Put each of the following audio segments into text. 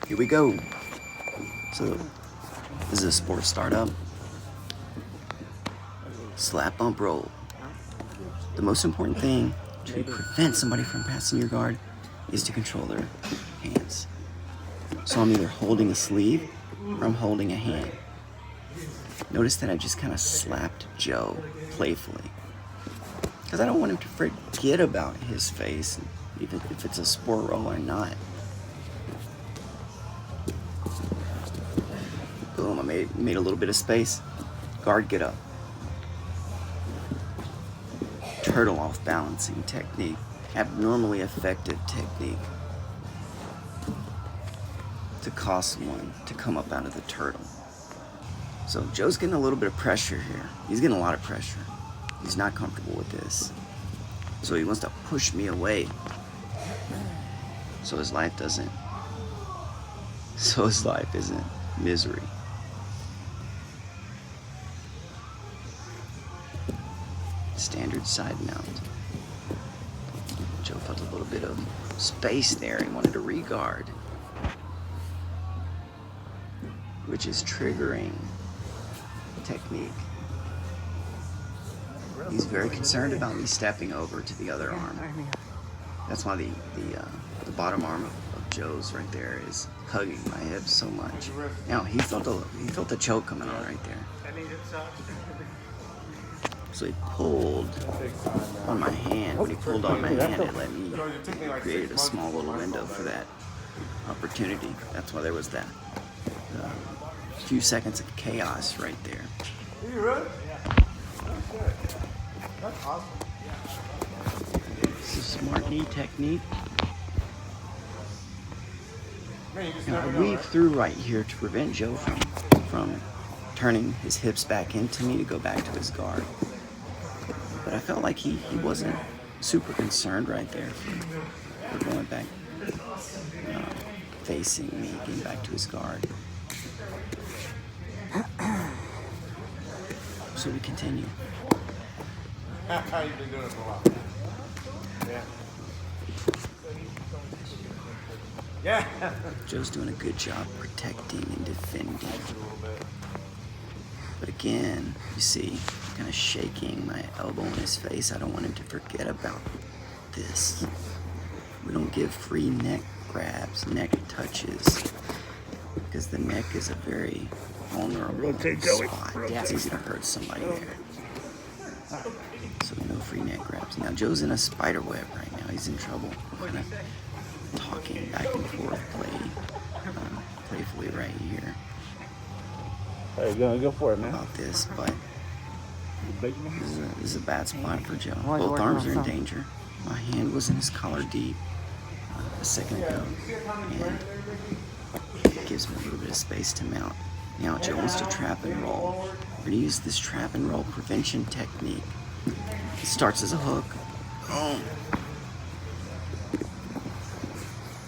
Here we go. So, this is a sport startup. Slap, bump, roll. The most important thing to prevent somebody from passing your guard is to control their hands. So I'm either holding a sleeve or I'm holding a hand. Notice that I just kind of slapped Joe playfully, because I don't want him to forget about his face, even if it's a sport roll or not. Boom, I made a little bit of space. Guard, get up. Turtle off balancing technique. Abnormally effective technique to cause someone to come up out of the turtle. So Joe's getting a little bit of pressure here. He's getting a lot of pressure. He's not comfortable with this. So he wants to push me away. So his life isn't misery. Standard side mount. Joe felt a little bit of space there. He wanted to re-guard, which is triggering technique. He's very concerned about me stepping over to the other arm. That's why the bottom arm of Joe's right there is hugging my hips so much. Now he felt the choke coming on right there. So he pulled on my hand. When he pulled on my hand, it created a small little window for that opportunity. That's why there was that few seconds of chaos right there. Are you ready? That's awesome. This is smart knee technique. Now I weave through right here to prevent Joe from turning his hips back into me to go back to his guard. But I felt like he wasn't super concerned right there for going back, facing me, getting back to his guard. So we continue. You've been doing it for a while. Yeah. Joe's doing a good job protecting and defending. But again, you see, kind of shaking my elbow in his face. I don't want him to forget about this. We don't give free neck grabs, neck touches, because the neck is a very vulnerable spot. It's easy to hurt somebody there. So no free neck grabs. Now Joe's in a spider web right now. He's in trouble. We're kind of talking back and forth, playfully right here. Hey, go for it, man. About this, but this is a bad spot for Joe. Both arms are in danger. My hand was in his collar deep a second ago, and it gives me a little bit of space to mount. Now Joe wants to trap and roll. We're going to use this trap and roll prevention technique. It starts as a hook. Boom.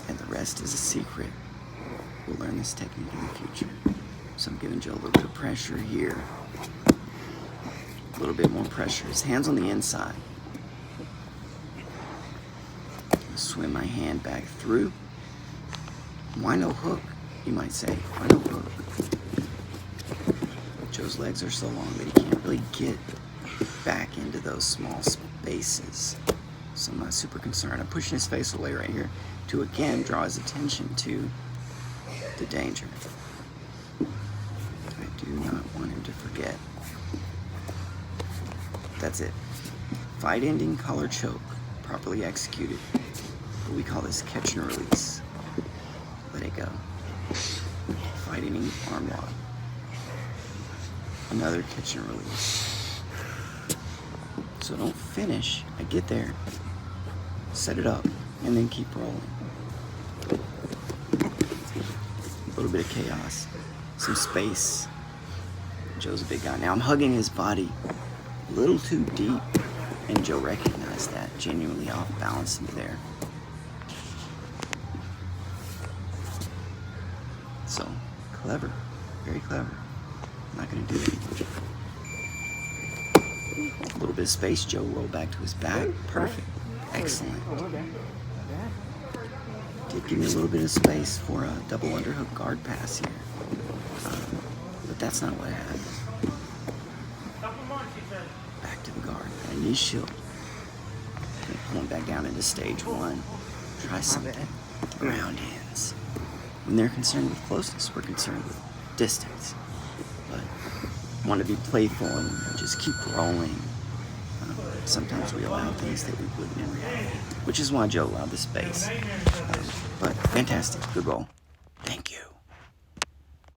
And the rest is a secret. We'll learn this technique in the future. So I'm giving Joe a little bit of pressure here. A little bit more pressure. His hand's on the inside. Swim my hand back through. Why no hook, you might say? Why no hook? Joe's legs are so long that he can't really get back into those small spaces. So I'm not super concerned. I'm pushing his face away right here to again draw his attention to the danger. I do not want him to forget. That's it. Fight ending collar choke, properly executed. We call this catch and release. Let it go. Fight ending arm lock. Another catch and release. So don't finish. I get there, set it up, and then keep rolling. A little bit of chaos, some space. Joe's a big guy. Now I'm hugging his body a little too deep, and Joe recognized that, genuinely off balance me there. So, clever, very clever. I'm not gonna do anything. A little bit of space, Joe rolled back to his back. Perfect, excellent. did give me a little bit of space for a double underhook guard pass here. But that's not what I had. Back to the guard. And a knee shield. Pull him back down into stage 1. Try something. Ground hands. When they're concerned with closeness, we're concerned with distance. But want to be playful and just keep rolling. Sometimes we allow things that we wouldn't in reality, which is why Joe allowed the space. But fantastic, good roll.